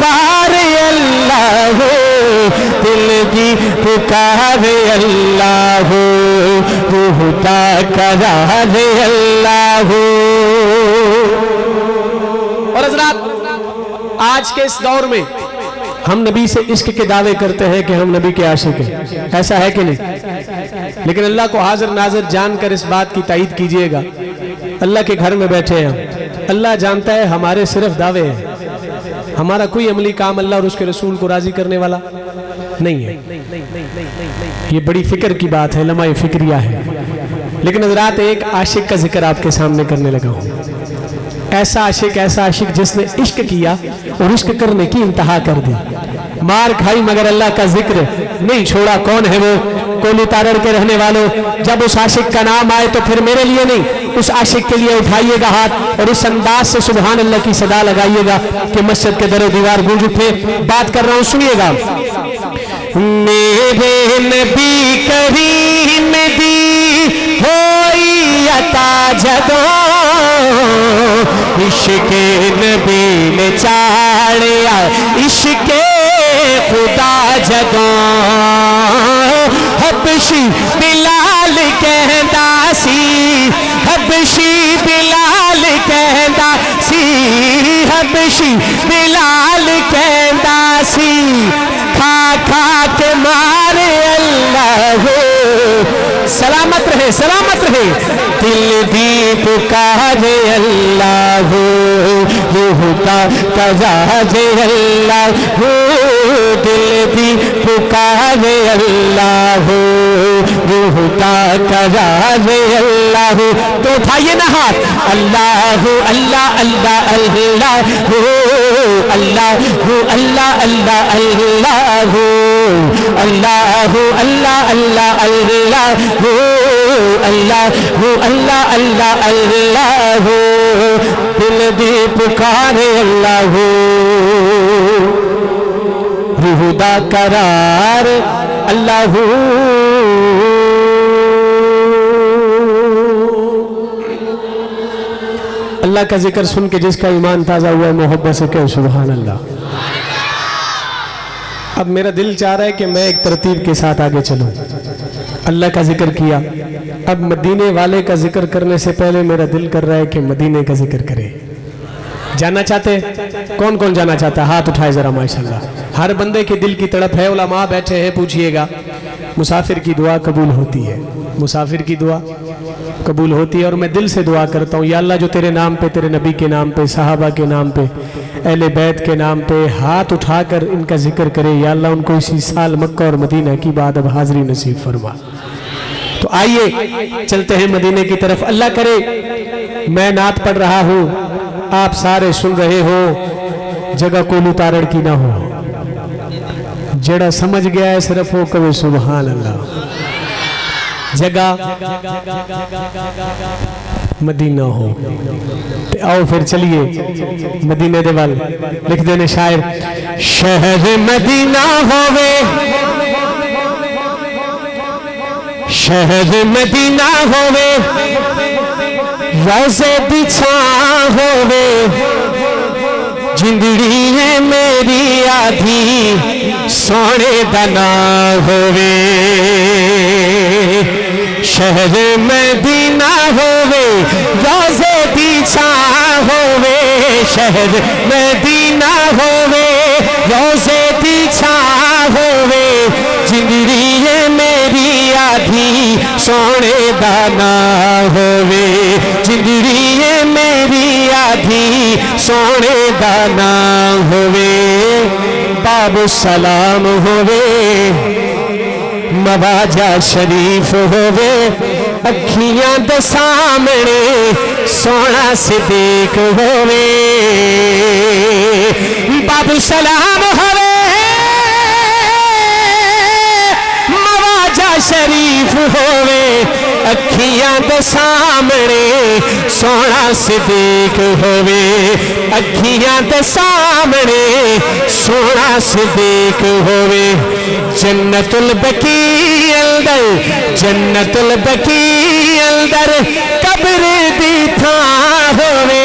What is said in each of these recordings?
پار اللہ دل دی پکار اللہ روح دا قرار اللہ. اور حضرات آج کے اس دور میں ہم نبی سے عشق کے دعوے کرتے ہیں کہ ہم نبی کے عاشق ہیں، ایسا ہے کہ نہیں؟ لیکن اللہ کو حاضر ناظر جان کر اس بات کی تائید کیجئے گا، اللہ کے گھر میں بیٹھے ہیں، اللہ جانتا ہے ہمارے صرف دعوے ہیں، ہمارا کوئی عملی کام اللہ اور اس کے رسول کو راضی کرنے والا نہیں ہے. یہ بڑی فکر کی بات ہے، لمحہ فکریہ ہے. لیکن حضرات ایک عاشق کا ذکر آپ کے سامنے کرنے لگا ہوں، ایسا عاشق جس نے عشق کیا اور عشق کرنے کی انتہا کر دی، مار کھائی مگر اللہ کا ذکر نہیں چھوڑا. کون ہے وہ؟ کولی تارڑ کے رہنے والوں، جب اس عاشق کا نام آئے تو پھر میرے لیے نہیں، اس عاشق کے لیے اٹھائیے گا ہاتھ اور اس انداز سے سبحان اللہ کی صدا لگائیے گا کہ مسجد کے در و دیوار گونج اٹھے. بات کر رہا ہوں، سنیے گا. میرے نبی کریم دی ہوئی عطا جدوں عشق نبی نے چاڑیا عشق خدا جدوں حبشی بلال کہندا سی حبشی بلال کہندا سی حبشی بلال کہندا سی کھا کھا کے مارے اللہ سلامت رہے سلامت رہے دل دی پکارے اللہ روح دا قرارے اللہ دل دی پکارے اللہ روح دا قرارے اللہ. تو اٹھائیے نا ہاتھ. اللہ اللہ اللہ اللہ اللہ اللہ اللہ اللہ اللہ اللہ اللہ اللہ اللہ اللہ اللہ اللہ دل دی پکارے اللہ روح دا قرار اللہ. اللہ کا ذکر سن کے جس کا ایمان تازہ ہوا ہے محبت سے کہو سبحان اللہ. اب میرا دل چاہ رہا ہے کہ میں ایک ترتیب کے ساتھ آگے چلوں. اللہ کا ذکر کیا، اب مدینے والے کا ذکر کرنے سے پہلے میرا دل کر رہا ہے کہ مدینے کا ذکر کرے. جانا چاہتے؟ کون کون جانا چاہتا؟ ہاتھ اٹھائے ذرا. ماشاءاللہ ہر بندے کے دل کی تڑپ ہے. علماء بیٹھے ہیں، پوچھئے گا. مسافر کی دعا قبول ہوتی ہے، مسافر کی دعا قبول ہوتی ہے. اور میں دل سے دعا کرتا ہوں یا اللہ جو تیرے نام پہ، تیرے نبی کے نام پہ، صحابہ کے نام پہ، اہل بیت کے نام پہ ہاتھ اٹھا کر ان کا ذکر کرے، یا اللہ ان کو اسی سال مکہ اور مدینہ کی بعد اب حاضری نصیب فرما. تو آئیے چلتے ہیں مدینے کی طرف. اللہ کرے میں نعت پڑھ رہا ہوں، آپ سارے سن رہے ہو، جگہ کولی تارڑ کی نہ ہو. جڑا سمجھ گیا ہے صرف وہ کبھی سبحان اللہ. جگہ مدینہ ہو. آؤ پھر چلیے مدینہ دے وال. لکھ دینے شاعر. شہر مدینہ ہووے شہر مدینہ ہووے روزے دی چھاں ہووے جندڑی ہے میری آدھی سونے دا نام ہووے. شہر مدینہ ہووے روزے دی چھاں ہووے شہر مدینہ ہووے روزے دی چھاں ہووے جندڑی ہے میری آدھی سونے دا نام ہووے جندڑی ہے میری آدھی سونے دا نام ہووے. باب السلام ہووے مواجہ شریف ہووے اکھیاں دے سامنے سونا صدیق ہووے. باب السلام ہووے مواجہ شریف ہووے اکھیاں دے سامنے سونا صدیق ہووے اکھیاں دے سامنے سونا صدیق ہووے. جنت البقیع اندر جنت البقیع اندر قبر دی تھاں ہووے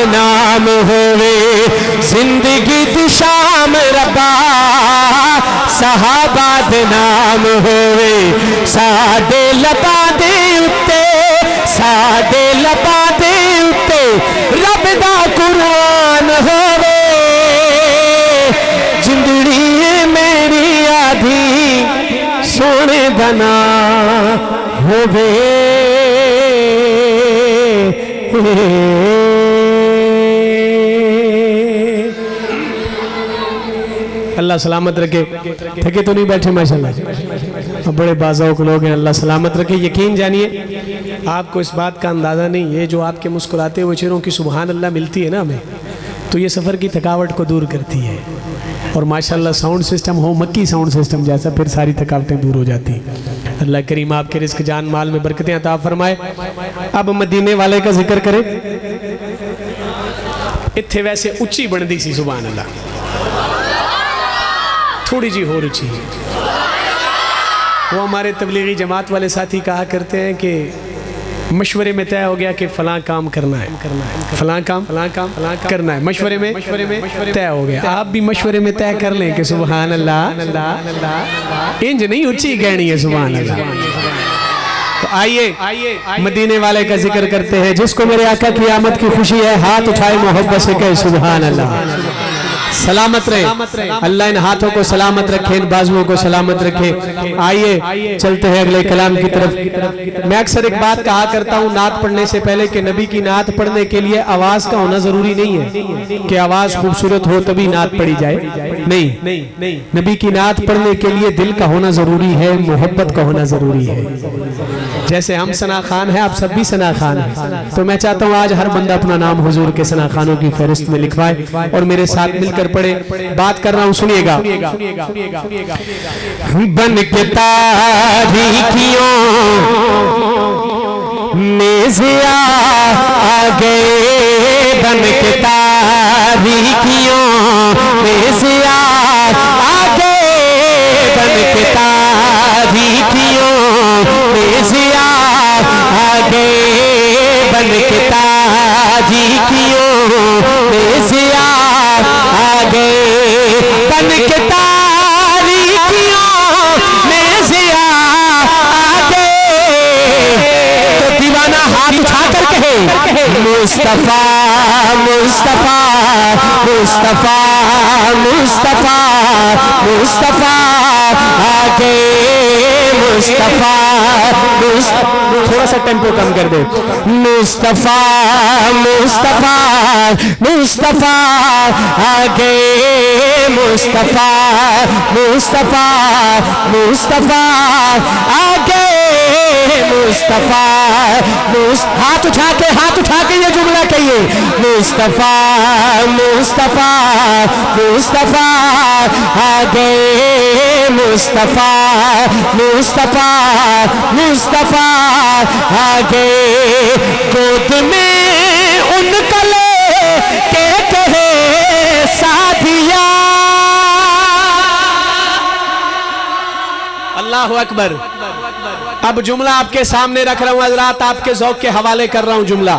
دے نام ہوئے زندگی دی شام ربا صحابہ دے نام ہوئے ساڈے لباں دے اُتے ساڈے لباں دے اُتے رب دا قرآن ہوئے جندڑی میری آدھی سونے دا نام ہوئے اللہ سلامت رکھے تھکے تو نہیں بیٹھے ماشاءاللہ بڑے بازوق لوگ ہیں اللہ سلامت رکھے یقین جانیے آپ کو اس بات کا اندازہ نہیں یہ جو آپ کے مسکراتے ہوئے چہروں کی سبحان اللہ ملتی ہے نا ہمیں تو یہ سفر کی تھکاوٹ کو دور کرتی ہے اور ماشاءاللہ ساؤنڈ سسٹم ہو مکی ساؤنڈ سسٹم جیسا پھر ساری تھکاوٹیں دور ہو جاتی ہیں اللہ کریم آپ کے رزق جان مال میں برکتیں عطا فرمائے اب مدینے والے کا ذکر کریں اتھے ویسے اچھی بندی سی سبحان اللہ تھوڑی جی ہو رچی وہ ہمارے تبلیغی جماعت والے ساتھی کہا کرتے ہیں کہ مشورے میں طے ہو گیا کہ فلاں کام کرنا ہے فلاں کام کرنا ہے مشورے میں طے ہو گیا آپ بھی مشورے میں طے کر لیں کہ سبحان اللہ انج نہیں اچھی کہنی ہے سبحان اللہ تو آئیے مدینے والے کا ذکر کرتے ہیں جس کو میرے آقا کی آمد کی خوشی ہے ہاتھ اٹھائے محبت سے کہے سبحان اللہ سلامت رہے اللہ ان ہاتھوں کو سلامت رکھے ان بازووں کو سلامت رکھے آئیے چلتے ہیں اگلے کلام کی طرف میں اکثر ایک بات کہا کرتا ہوں نعت پڑھنے سے پہلے کہ نبی کی نعت پڑھنے کے لیے آواز کا ہونا ضروری نہیں ہے کہ آواز خوبصورت ہو تبھی نعت پڑھی جائے نہیں نبی کی نعت پڑھنے کے لیے دل کا ہونا ضروری ہے محبت کا ہونا ضروری ہے جیسے ہم ثنا خان ہیں آپ سب بھی ثنا خان ہیں تو میں چاہتا ہوں آج ہر بندہ اپنا نام حضور کے ثنا خانوں کی فہرست میں لکھوائے اور میرے ساتھ مل کر پڑھے بات کر رہا ہوں سنیے گا بن کے تاریکیوں میں ضیا آگئے بن کے تاریکیوں میں ضیا آگئے بن کے تاریکیوں میں ضیا آگئے بن کے تاریکیوں میں ضیا آگے بن کے تاریکیوں میں ضیا آگے تو دیوانہ ہاتھ اٹھا کر کہے مصطفیٰ مصطفیٰ مصطفیٰ مصطفیٰ مصطفیٰ آگے مصطفیٰ تھوڑا سا ٹیمپو کم کر دے مصطفیٰ مصطفیٰ مصطفیٰ آگے مصطفیٰ مصطفیٰ مصطفیٰ آگے مصطفیٰ ہاتھ اٹھا کے یہ جملہ کہیے مصطفیٰ مصطفیٰ مصطفیٰ آگے مصطفیٰ مصطفیٰ مصطفیٰ آگے گود میں ان کا لے کے کہے ساتھیا اللہ اکبر اب جملہ آپ کے سامنے رکھ رہا ہوں حضرات آپ کے ذوق کے حوالے کر رہا ہوں جملہ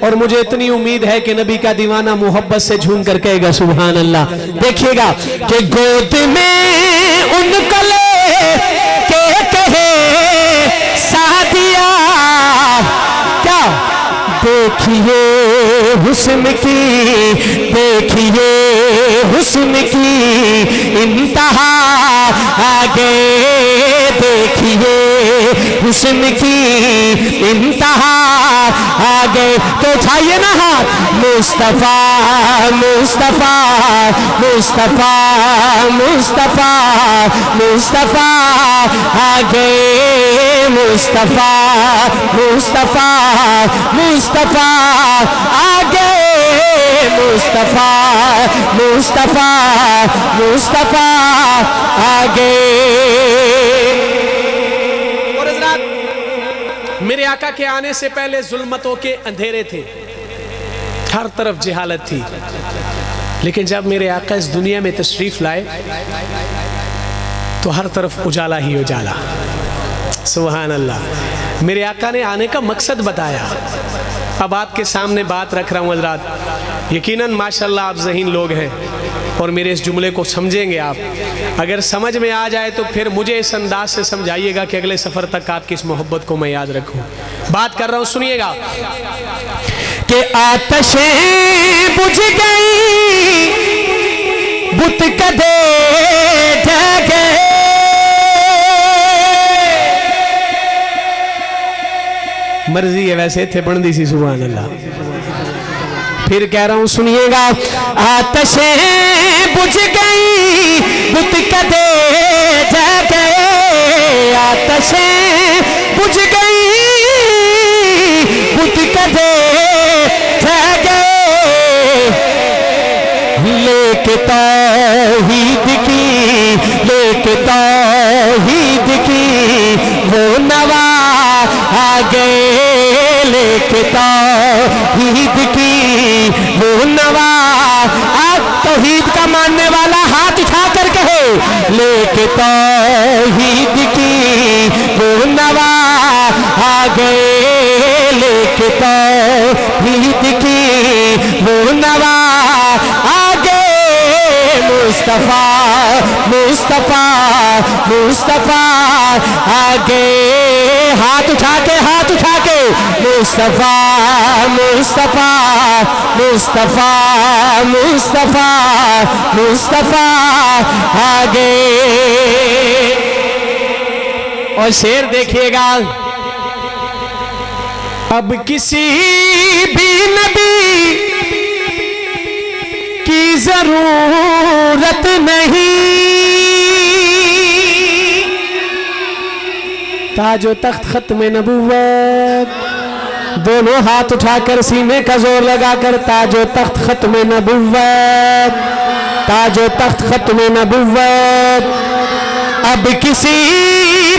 اور مجھے اتنی امید ہے کہ نبی کا دیوانہ محبت سے جھوم کر کہے گا سبحان اللہ دیکھیے گا کہ گود میں ان کا لے کے کہے ساتھیا کیا دیکھیے حسن کی انتہا آگے دیکھیے حسن کی انتہا آگے تو اٹھائیے نا ہاتھ مصطفیٰ مصطفیٰ مصطفیٰ مصطفیٰ مصطفیٰ آگے مصطفیٰ مصطفیٰ مصطفیٰ آگے مصطفیٰ مصطفیٰ مصطفیٰ آگے اور حضرات میرے آقا کے آنے سے پہلے ظلمتوں کے اندھیرے تھے ہر طرف جہالت تھی لیکن جب میرے آقا اس دنیا میں تشریف لائے تو ہر طرف اجالا ہی اجالا سبحان اللہ میرے آقا نے آنے کا مقصد بتایا اب آپ کے سامنے بات رکھ رہا ہوں حضرات، یقیناً ماشاءاللہ آپ ذہین لوگ ہیں اور میرے اس جملے کو سمجھیں گے آپ. اگر سمجھ میں آ جائے تو پھر مجھے اس انداز سے سمجھائیے گا کہ اگلے سفر تک آپ کی اس محبت کو میں یاد رکھوں. بات کر رہا ہوں، سنیے گا. کہ آتشیں بجھ گئی بت کدے جگے، مرضی ہے ویسے تھے بندی سی سبحان اللہ. پھر کہہ رہا ہوں سنیے گا. آتشیں بجھ گئی بت کدے جگے، آتشیں بجھ گئی بت کدے جگے، لیک توحید کی، لیک توحید کی وہ نوا آگے، لیک توحید کی وہ نوا. توحید کا ماننے والا ہاتھ اٹھا کر کہے، لیک توحید کی وہ نوا آگے، لیک توحید کی وہ نوا آگے. مصطفیٰ مصطفیٰ مصطفیٰ آگے، ہاتھ اٹھا کے ہاتھ اٹھا کے. مصطفیٰ مصطفیٰ مصطفیٰ مصطفیٰ مصطفیٰ آگے. اور شعر دیکھیے گا. اب کسی بھی نبی کی ضرورت نہیں، تاج و تخت ختم نبوت. دونوں ہاتھ اٹھا کر سینے کا زور لگا کر. تاج و تخت ختم نبوت، تاج و تخت ختم نبوت. اب کسی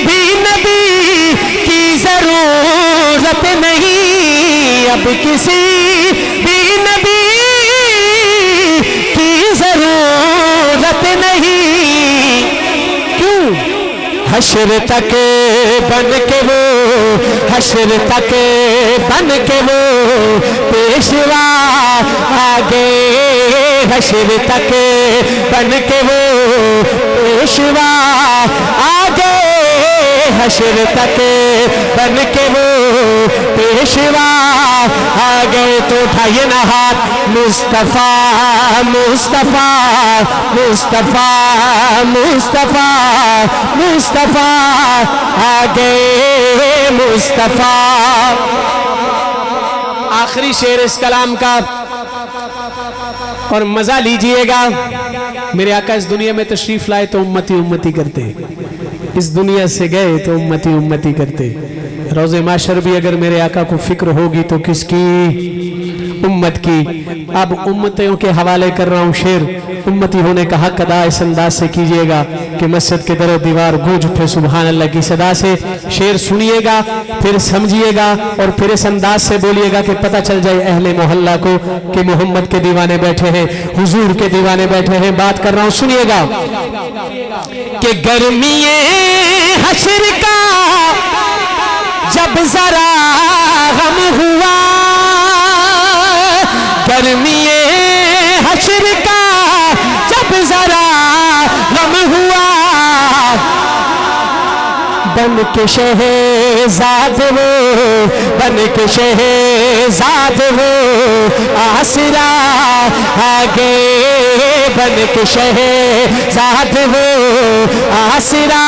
بھی نبی کی ضرورت نہیں، اب کسی بھی نبی کی ضرورت نہیں. کیوں؟ حشر تک بن کے وہ، حشر تک بن کے وہ پیشوا آگے، حشر تک بن کے وہ پیشوا آگے، حشر تک بن کے وہ پیشوا آگے. تو اٹھائیے نا ہاتھ. مصطفیٰ مصطفیٰ مصطفیٰ مصطفیٰ مصطفیٰ آگے، مصطفیٰ. آخری شعر اس کلام کا اور مزہ لیجئے گا. میرے آقا اس دنیا میں تشریف لائے تو امتی امتی کرتے، اس دنیا سے گئے تو امتی امتی کرتے. روز محشر بھی اگر میرے آقا کو فکر ہوگی تو کس کی؟ امت کی. اب امتوں کے حوالے کر رہا ہوں شعر. امتی ہونے کا حق ادا اس انداز سے کیجئے گا کہ مسجد کے در و دیوار گونج اٹھے سبحان اللہ کی صدا سے. شعر سنیے گا، پھر سمجھیے گا اور پھر اس انداز سے بولیے گا کہ پتہ چل جائے اہل محلہ کو کہ محمد کے دیوانے بیٹھے ہیں، حضور کے دیوانے بیٹھے ہیں. بات کر رہا ہوں سنیے گا. کہ گرمی حشر کا جب ذرا غم ہوا، گرمی حشر کا جب ذرا غم ہوا، بن کے شہزاد وہ، بن کے شہزاد وہ آسرا آگے، بن کے شہزاد وہ آسرا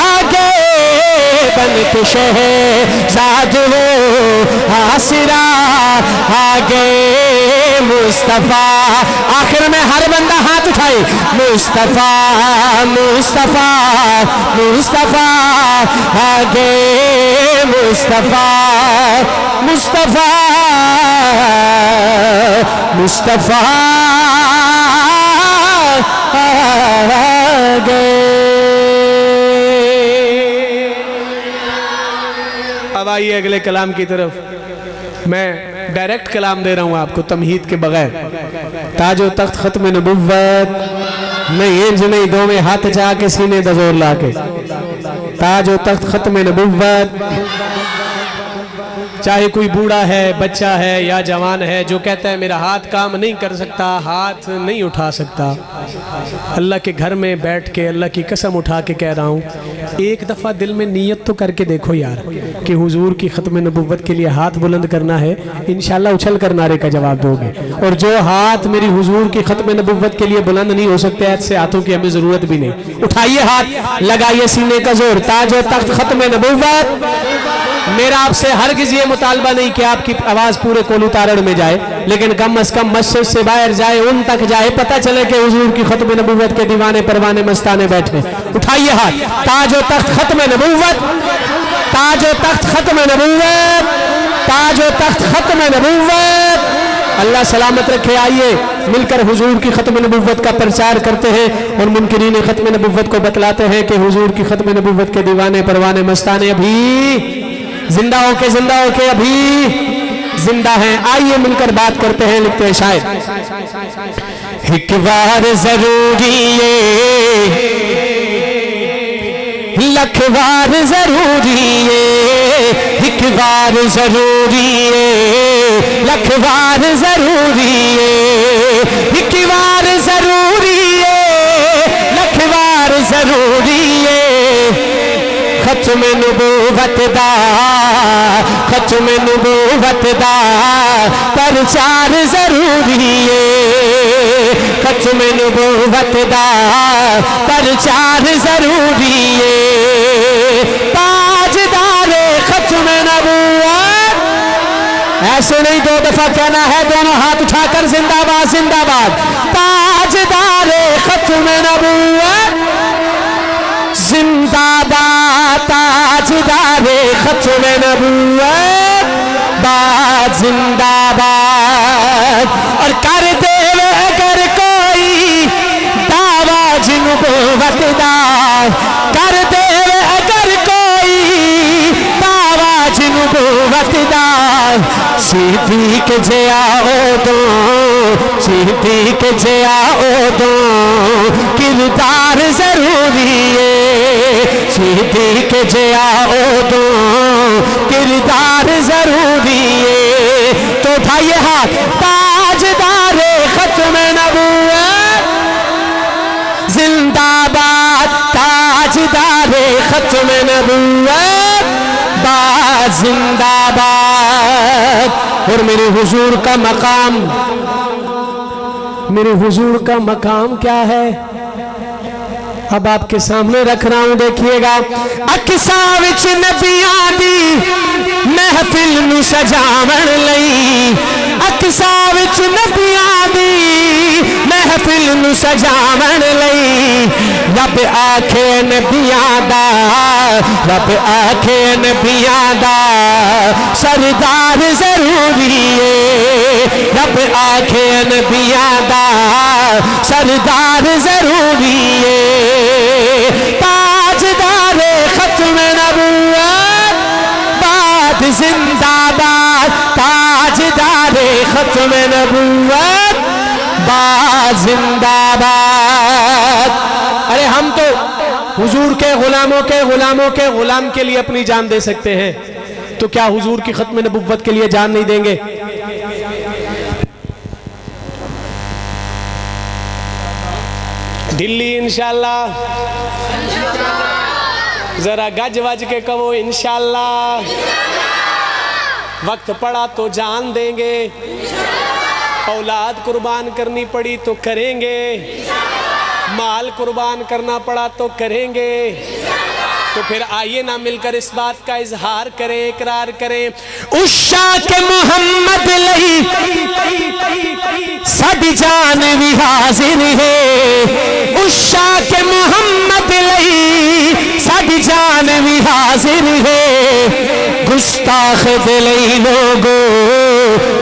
آگے، بن کے شہزاد وہ آسرا آگے. مصطفیٰ. آخر میں ہر بندہ ہاتھ اٹھائے. مصطفیٰ مصطفیٰ مصطفیٰ آگے، مصطفیٰ مصطفیٰ مصطفیٰ آگے. اب آئیے اگلے کلام کی طرف. میں ڈائریکٹ کلام دے رہا ہوں آپ کو تمہید کے بغیر. تاج و تخت ختم نبوت، نہیں انج نہیں دو میں ہاتھ چاہ کے سینے دزور لا کے. تاج و تخت ختم نبوت. چاہے کوئی بوڑھا ہے، بچہ ہے یا جوان ہے، جو کہتا ہے میرا ہاتھ کام نہیں کر سکتا، ہاتھ نہیں اٹھا سکتا، اللہ کے گھر میں بیٹھ کے اللہ کی قسم اٹھا کے کہہ رہا ہوں، ایک دفعہ دل میں نیت تو کر کے دیکھو یار کہ حضور کی ختم نبوت کے لیے ہاتھ بلند کرنا ہے، انشاءاللہ اچھل کر نعرے کا جواب دو گے۔ اور جو ہاتھ میری حضور کی ختم نبوت کے لیے بلند نہیں ہو سکتے، ایسے ہاتھوں کی ہمیں ضرورت بھی نہیں، اٹھائیے ہاتھ، لگائیے سینے کا زور، تاج و تخت ختم نبوت۔ میرا آپ سے ہرگز یہ مطالبہ نہیں کہ آپ کی آواز پورے کولو تارڑ میں جائے، لیکن کم از کم مسجد سے باہر جائے، ان تک جائے، پتہ چلے کہ حضور کی ختم نبوت کے دیوانے پروانے مستانے بیٹھے۔ اٹھائیے ہاتھ، تاج و تخت ختم نبوت، تاج و تخت ختم نبوت، تاج و تخت ختم نبوت۔ اللہ سلامت رکھے، آئیے مل کر حضور کی ختم نبوت کا پرچار کرتے ہیں اور منکرین ختم نبوت کو بتلاتے ہیں کہ حضور کی ختم نبوت کے دیوانے پروانے مستانے ابھی زندہ ہو کے ابھی زندہ ہیں۔ آئیے مل کر بات کرتے ہیں، لکھتے ہیں شاید، ایک بار ضروری ہے، لکھ بار ضروری ہے، ایک بار ضروری ہے، لکھ بار ضروری ہے، ایک بار ضروری ہے، لکھ بار ضروری ہے، ختم نبوت دا، ختم نبوت دا پرچار ضروری ہے، ختم نبوت دا پرچار ضروری ہے، تاجدار ختم نبوت۔ ایسے نہیں، دو دفعہ کہنا ہے، دونوں ہاتھ اٹھا کر زندہ باد زندہ باد، تاجدار ختم نبوت زندہ باد، تاجدار ختم نبوت باد زندہ باد۔ اور کر دے اگر کوئی دعویٰ نبوت دا، کر دے اگر کوئی دعویٰ نبوت دا، صدیق جیا او صدیق جیا او کردار ضروری ہے، صدیق جیا او کردار ضروری ہے۔ تو اٹھائیے ہاتھ، تاجدار ختم نبوت زندہ باد، تاجدار ختم نبوت باد زندہ باد۔ اور میرے حضور کا مقام، میرے حضور کا مقام کیا ہے؟ اب آپ کے سامنے رکھ رہا ہوں، دیکھیے گا۔ اقصا وچ نبیاں دی محفل نو سجاون لئی، اقصا وچ نبیاں دی محفل نو سجاون لئی، رب آکھے نبیاں دا، رب آکھے نبیاں دا سردار ضروری ہے، رب آکھے نبیاں دا سردار ضروری ہے، تاجدار ختم نبوت باد زندہ باد، تاجدار ختم نبوت باد زندہ باد۔ ارے ہم تو حضور کے غلاموں کے غلام کے لیے اپنی جان دے سکتے ہیں، تو کیا حضور کی ختم نبوت کے لیے جان نہیں دیں گے؟ دلی انشاءاللہ، ذرا گج وج کے کہو انشاءاللہ، وقت پڑا تو جان دیں گے، اولاد قربان کرنی پڑی تو کریں گے، مال قربان کرنا پڑا تو کریں گے۔ تو پھر آئیے نہ مل کر اس بات کا اظہار کریں، اقرار کریں، عشاق محمد لئی ساڈی جان بھی حاضر ہے، عشاق محمد لئی ساڈی جان بھی حاضر ہے، گستاخ دلئی لوگو،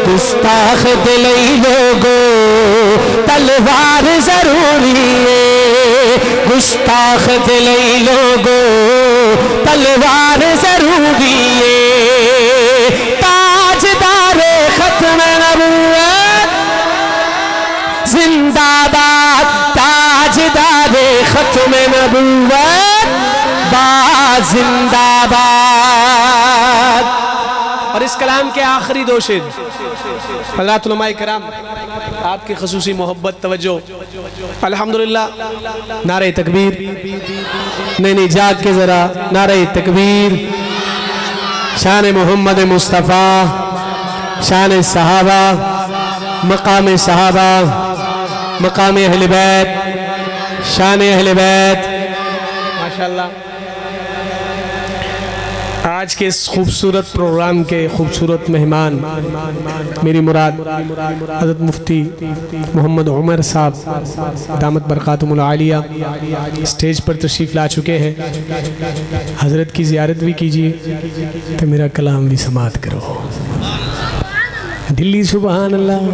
گستاخ دلئی لوگو تلوار ضروری ہے، گستاخ دلئی لوگو تلوار ضروری ہے، تاجدار ختم نبوت زندہ باد، تاجدار ختم نبوت باد زندہ باد۔ اور اس کلام کے آخری دو شعر حضرات علماء کرام آپ کی خصوصی محبت توجہ الحمدللہ نعرہ تکبیر نہیں جاگ کے ذرا نعرہ تکبیر شان محمد مصطفیٰ شان صحابہ مقام صحابہ مقام اہل بیت شان اہل بیت ماشاءاللہ آج کے اس خوبصورت پروگرام کے خوبصورت مہمان میری مراد حضرت مفتی محمد عمر صاحب دامت برکاتہم العالیہ اسٹیج پر تشریف لا چکے ہیں حضرت کی زیارت بھی کیجئے تو میرا کلام بھی سماعت کرو دلی سبحان اللہ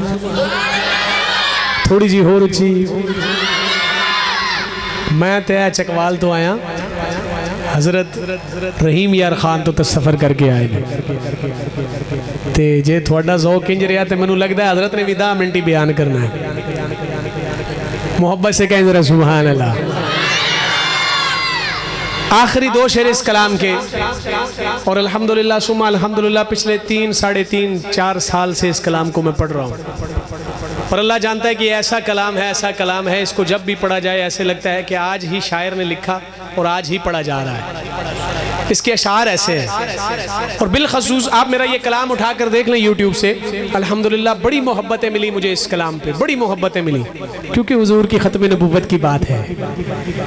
تھوڑی جی ہو رچی میں تیا چکوال تو آیا حضرت رحیم یار خان تو سفر کر کے آئے تے جے تھوڑا ذوق انج رہا تے منو لگتا ہے حضرت نے بھی 10 منٹ بیان کرنا ہے محبت سے کہیں ذرا سبحان اللہ آخری دو شعر اس کلام کے اور الحمدللہ ثم الحمدللہ پچھلے 3 ساڑھے 3 4 سال سے اس کلام کو میں پڑھ رہا ہوں اور اللہ جانتا ہے کہ ایسا کلام ہے اس کو جب بھی پڑھا جائے ایسے لگتا ہے کہ آج ہی شاعر نے لکھا اور آج ہی پڑھا جا رہا ہے اس کے اشعار ایسے ہیں اور بالخصوص آپ میرا یہ کلام اٹھا کر دیکھ لیں یوٹیوب سے الحمدللہ بڑی محبتیں ملی مجھے اس کلام پہ بڑی محبتیں ملی کیونکہ حضور کی ختم نبوت کی بات ہے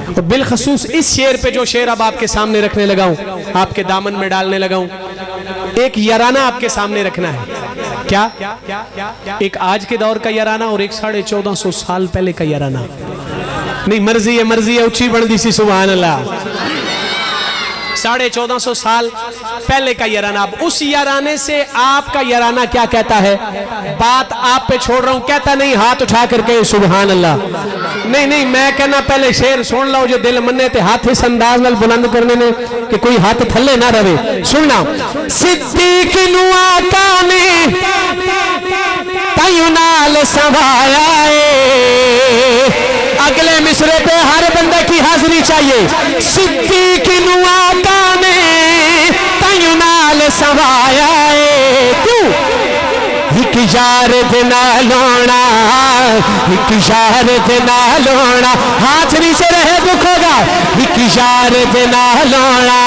اور بالخصوص اس شعر پہ جو شعر اب آپ کے سامنے رکھنے لگا ہوں آپ کے دامن میں ڈالنے لگا ہوں ایک یارانہ آپ کے سامنے رکھنا ہے کیا ایک آج کے دور کا یارانہ اور ایک 1450 سال پہلے کا یارانہ نہیں مرضی ہے اچھی بڑھ سی سبحان اللہ 1450 سال پہلے کا یارانہ اب اس یارانے سے آپ کا یارانہ کیا کہتا ہے بات آپ پہ چھوڑ رہا ہوں کہتا نہیں ہاتھ اٹھا کر کے سبحان اللہ نہیں میں کہنا پہلے شعر سن لو جو دل مننے تے ہاتھ اس انداز نال بلند کرنے نے کہ کوئی ہاتھ تھلے نہ رہے سننا صدیق نو آقا نے تائیوں نال سنبھایا ہے اگلے مصرے پہ ہر بندے کی حاضری چاہیے صدیق نو آقا نے تائیوں نال سنبھایا ہے کیوں ایک یار دے نالونا ایک یار دے نالونا ہاتھ نیچے رہے دکھ ہوگا ایک یار دے نالونا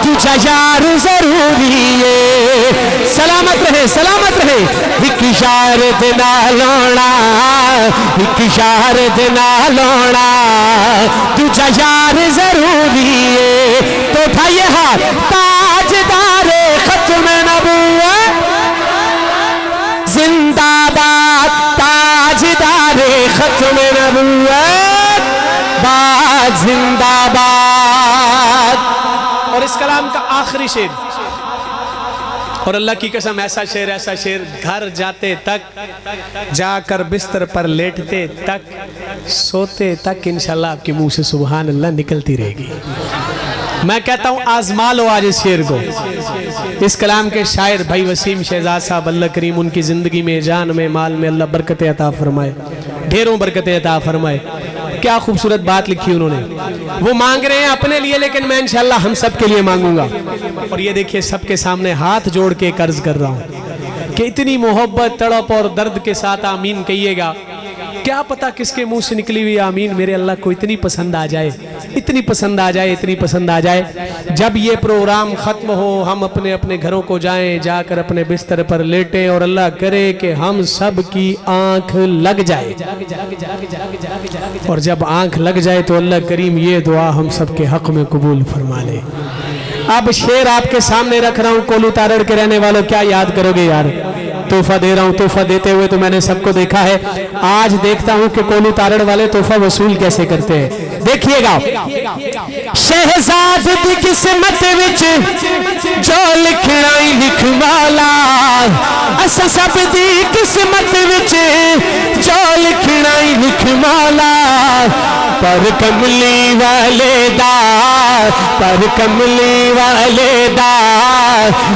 تجھا یار ضروری ہے سلامت رہے ایک یار دے نالونا ایک یار دے نالونا تجھا یار ضروری ہے تو اٹھائیے ہاتھ تاجدار ختم نبوت زندہ باد تاجدار ختم نبوت باد زندہ باد اور اس کلام کا آخری شعر اور اللہ کی قسم ایسا شعر گھر جاتے تک جا کر بستر پر لیٹتے تک سوتے تک انشاءاللہ آپ کے منہ سے سبحان اللہ نکلتی رہے گی میں کہتا ہوں آزما لو آج اس شعر کو اس کلام کے شاعر بھائی وسیم شہزاد صاحب اللہ کریم ان کی زندگی میں جان میں مال میں اللہ برکتیں عطا فرمائے ڈھیروں برکتیں عطا فرمائے کیا خوبصورت بات لکھی انہوں نے وہ مانگ رہے ہیں اپنے لیے لیکن میں انشاءاللہ ہم سب کے لیے مانگوں گا اور یہ دیکھیے سب کے سامنے ہاتھ جوڑ کے عرض کر رہا ہوں کہ اتنی محبت تڑپ اور درد کے ساتھ آمین کہیے گا کیا پتا کس کے منہ سے نکلی ہوئی آمین میرے اللہ کو اتنی پسند آ جائے اتنی پسند آ جائے اتنی پسند آ جائے جب یہ پروگرام ختم ہو ہم اپنے اپنے گھروں کو جائیں جا کر اپنے بستر پر لیٹیں اور اللہ کرے کہ ہم سب کی آنکھ لگ جائے اور جب آنکھ لگ جائے تو اللہ کریم یہ دعا ہم سب کے حق میں قبول فرما لے اب شعر آپ کے سامنے رکھ رہا ہوں کولو تارڑ کے رہنے والوں کیا یاد کرو گے یار تحفہ دے رہا ہوں تحفہ دیتے ہوئے تو میں نے سب کو دیکھا ہے آج دیکھتا ہوں کہ کولو تارڑ والے تحفہ وصول کیسے کرتے ہیں دیکھیے گا شہزاد دی قسمت وچ جو لکھنا ہی لکھ والا اسا سب دی قسمت وچ جو لکھنا ہی لکھ والا پر کملی والے دا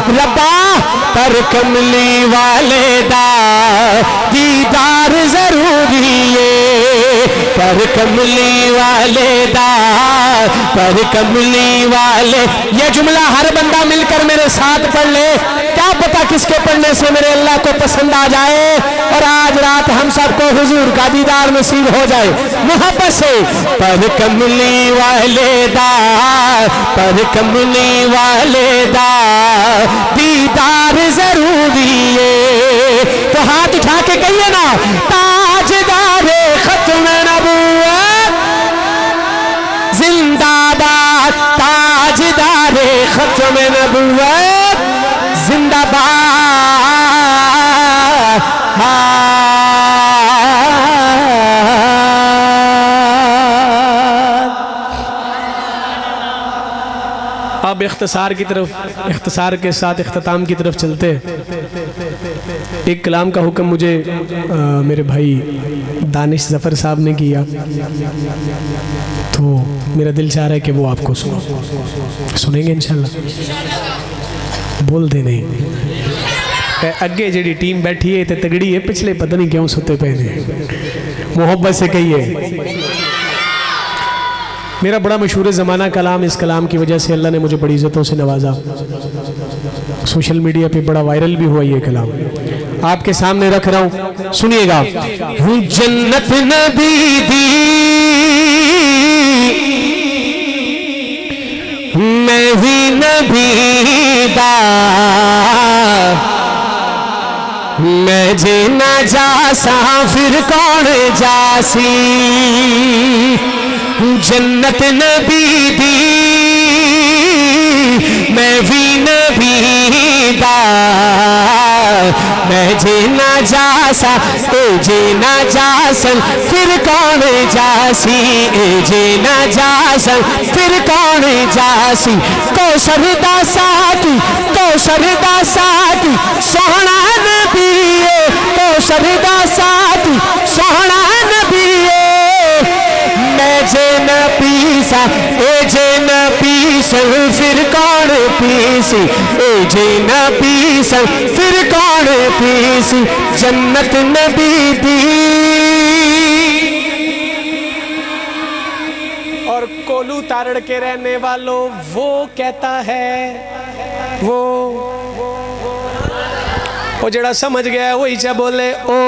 ربا پر کملی والے دا دیدار ضروری ہے پر کملی والے دا پر کملی والے. یہ جملہ ہر بندہ مل کر میرے ساتھ پڑھ لے, کیا پتا کس کے پڑھنے سے میرے اللہ کو پسند آ جائے اور آج رات ہم سب کو حضور کا دیدار نصیب ہو جائے محبت سے. پر کملی والے دا, پر کملی والے دا دیدار ضروری ہے. تو ہاتھ اٹھا کے کہیے نا, تاجدار ختم نبوت زندہ باد, تاجدار ختم نبوت زندہ باد. اب اختصار کی طرف, اختصار کے ساتھ اختتام کی طرف چلتے. ایک کلام کا حکم مجھے میرے بھائی دانش ظفر صاحب نے کیا, تو میرا دل چاہ رہا ہے کہ وہ آپ کو سنیں گے انشاءاللہ. بول دے نہیں, اگے جڑی ٹیم بیٹھی ہے تے تگڑی ہے, پچھلے پتہ نہیں کیوں ستے پہنے. محبت سے کہیے. میرا بڑا مشہور زمانہ کلام, اس کلام کی وجہ سے اللہ نے مجھے بڑی عزتوں سے نوازا, سوشل میڈیا پہ بڑا وائرل بھی ہوا یہ کلام. آپ کے سامنے رکھ رہا ہوں, سنیے گا. جنت نبی دی میں بھی نبی دا, میں جے نہ جاسا پھر کون جاسی. جنت نبی دی میں بھی نبی دا, میں جے نہ جاسا اے جے نہ جاسن پھر کون جاسی, اے جے نہ جاسن پھر کون جاسی. کوثر دا ساتھی, کوثر دا ساتھی سونا نبی ہے, کوثر دا ساتھی سونا نبی ہے. میں جے نہ پیسا اے جے نہ پیسن پھر کون پیسی, اے جے نہ پیسن پھر کون پیسی. جنت نبی دی. اور کولو تارڑ کے رہنے والوں وہ کہتا ہے, وہ جڑا سمجھ گیا ہے وہی چاہ بولے او.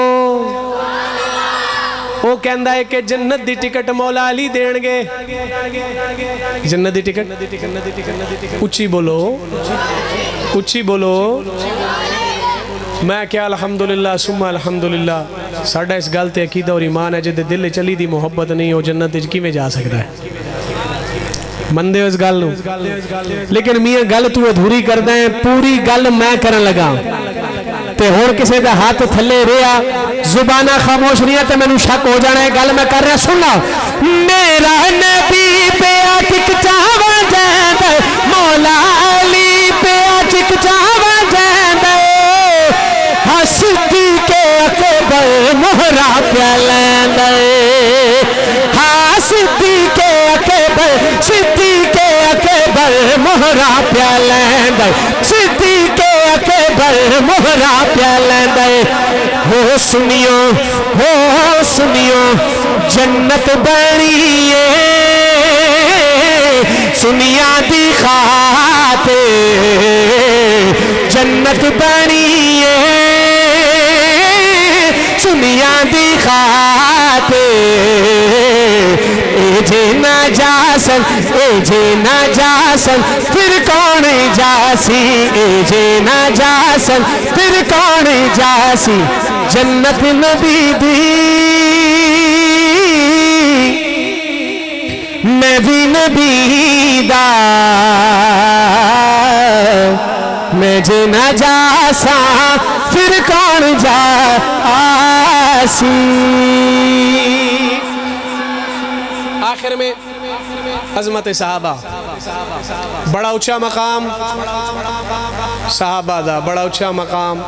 وہ کہندہ ہے کہ جنت دی ٹکٹ مولا علی دین گے. جنت دی ٹکٹ اچھی بولو, اچھی بولو. میں کیا الحمدللہ ثم الحمدللہ, ساڑھا اس گل تے عقیدہ اور ایمان ہے جدے دل چلی دی محبت نہیں ہو جنت کی میں جا سکتا ہے. مندے اس گل نو, لیکن میاں گل تو ادھوری کردہ ہے, پوری گل میں کرن لگا تے ہور کسے دا ہاتھ تھلے رہا, زبانہ خاموش نہیں ہے تے میں نو شک ہو جانا ہے. گل میں کر رہا, سننا. میرا نبی پہ آٹک چاہواں جاندہ, مولا علی پہ آٹک چاہواں جاندہ, صدیق اکبر مہرا پہ لیندہ, ہاں صدیق اکبر, صدیق اکبر مہرا پہ لیندہ, صدیق اکبر مہرا پہ لیندہ. ہو سنیو, ہو سنیو جنت بنی ہے سنیا دی خاطر, جنت بنی ہے سنیا دی خاطر. اے جے نہ جاسن, اے جے نہ جاسن پھر کون جاسی, اے جے نہ جاسن پھر کون جاسی. جنت نبی دی میں بھی نبی دا, میں جے نہ جاسا پھر کون جاسی. آخر میں عظمت صحابہ, بڑا اچھا مقام صحابہ دا, بڑا اچھا مقام.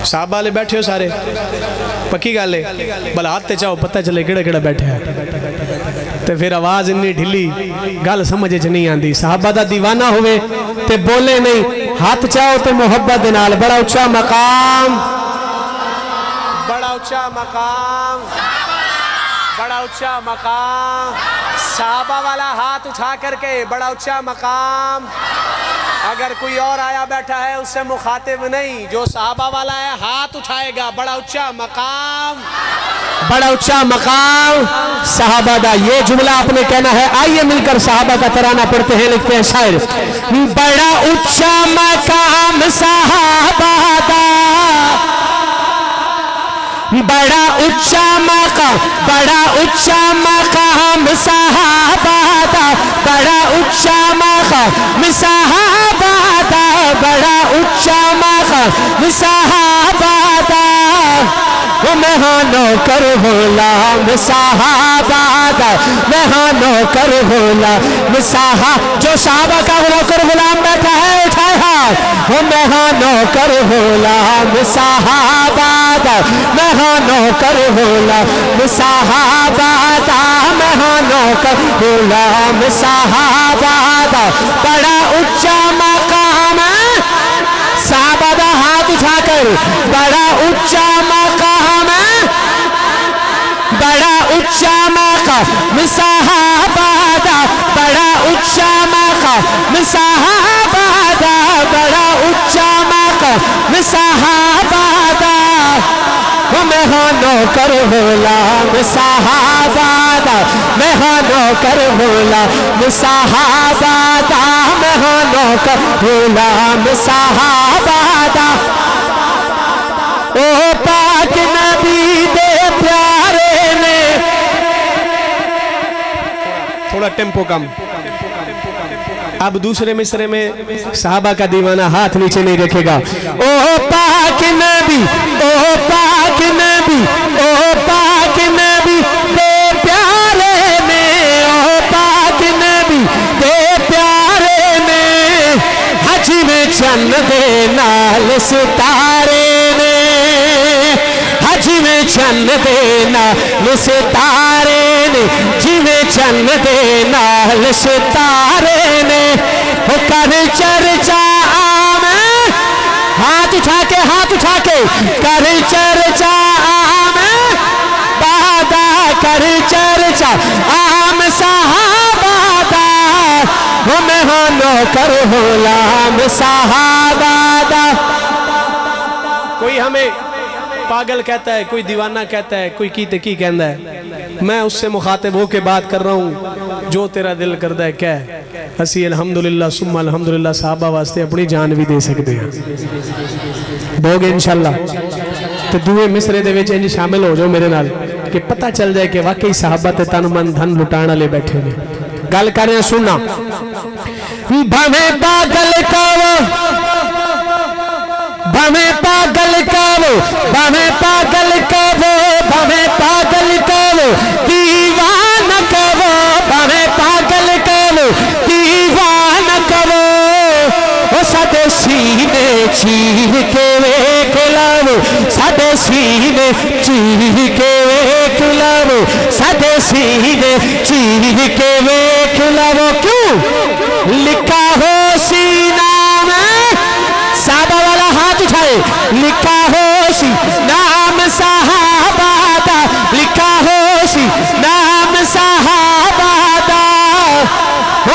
صحابہ لے بیٹھے ہو سارے, پکی گالے بل ہاتھ تے چاہو پتہ چلے کڑا کڑا بیٹھے ہیں, تے پھر آواز انی ڈھلی گل سمجھے چ نہیں آندی. صحابہ دا دیوانہ ہوئے تے بولے نہیں, ہاتھ چاہو تے محبت نال. بڑا اچھا مقام, بڑا اچھا مقام, بڑا اچھا مقام. صحابہ والا ہاتھ اٹھا کر کے بڑا اونچا مقام. اگر کوئی اور آیا بیٹھا ہے اس سے مخاطب نہیں, جو صحابہ والا ہے ہاتھ اٹھائے گا, بڑا اونچا مقام, بڑا اونچا مقام صحابہ دا. یہ جملہ آپ نے کہنا ہے. آئیے مل کر صحابہ کا ترانہ پڑھتے ہیں. لکھتے ہیں شاعر, بڑا اونچا مقام صحابہ دا, بڑا اونچا مقام, بڑا اونچا مقام صحابہ دا, بڑا اونچا مقام صحابہ دا, بڑا اونچا مقام صحابہ دا. میں ہاں نوکر غلام صحابہ دا, میں ہاں نوکر غلام صحابہ. جو صحابہ کا نوکر غلام بیٹھا ہے اٹھائے ہاتھ. میں ہاں نوکر غلام صحابہ دا, میں ہاں نوکر غلام صحابہ دا, میں ہاں نوکر غلام صحابہ دا. بڑا اونچا مقام صحابہ دا, ہاتھ اٹھا کر. بڑا اونچا مقام, بڑا اونچا مقام صحابہ دا, بڑا اونچا مقام صحابہ دا, بڑا اونچا مقام صحابہ دا. میں ہاں نوکر غلام صحابہ دا, میں ہاں نوکر غلام صحابہ دا, میں ہاں نوکر غلام صحابہ دا. او پاک نبی دے پیارے نے, تھوڑا ٹیمپو کم. اب دوسرے مصرے میں صحابہ کا دیوانہ ہاتھ نیچے نہیں رکھے گا. او پاک نبی, او پاک نبی, او پاک نبی دے پیارے نے, او پاک نبی دے پیارے نے, حج میں چند دے نال ستارے نے, حج میں چند دے نال ستارے نے, جی میں چند دے نال ستارے نے. وہ کر چرچا عام, ہاتھ اٹھا کے, ہاتھ اٹھا کے. کر چرچا عام بادا, کر چرچا عام صحابہ دا. میں ہاں نوکر غلام صحابہ دا. کوئی ہمیں پاگل کہتا ہے, کوئی دیوانہ کہتا ہے, کوئی کیتے کی کہندا ہے. میں اس سے مخاطب ہو کے بات کر رہا ہوں, جو تیرا دل کردہ ہے کہہ. اسی الحمدللہ ثم الحمدللہ صحابہ واسطے اپنی جان بھی دے سکتے ہیں. دو گے انشاءاللہ تو دوئے مصرے دے وچ انج شامل ہو جاؤ میرے نال کہ پتہ چل جائے کہ واقعی صحابہ تے تن من دھن لٹانا لے بیٹھے نے. گل کر رہے ہیں, سننا. بھویں پاگل کہو, بھویں پاگل کہو, بھویں پاگل کہو, بھویں پاگل کہو, دیوانہ کہو, بھویں پاگل کہو, دیوانہ کہو. وہ ساڈے سینے چیر کے ویکھ لو, ساڈے سینے چیر کے ویکھ لو, ساڈے سینے چیر کے ویکھ لو. کیوں لکھا ہو سینہ میں صحابہ والا, ہاتھ اٹھائے. لکھا ہو سی نام صحابہ دا, لکھا ہو سی نام صحابہ دا.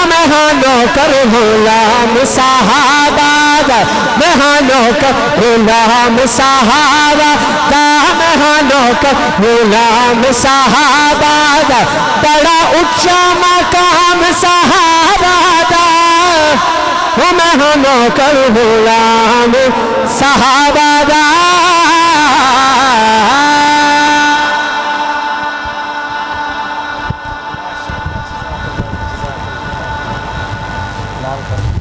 میں ہاں نوکر غلام صحابہ دا, میں ہاں نوکر غلام صحابہ دا, میں ہاں نوکر غلام صحابہ دا. بڑا اونچا مقام صحابہ دا, میں ہاں نوکر غلام صحابہ دا.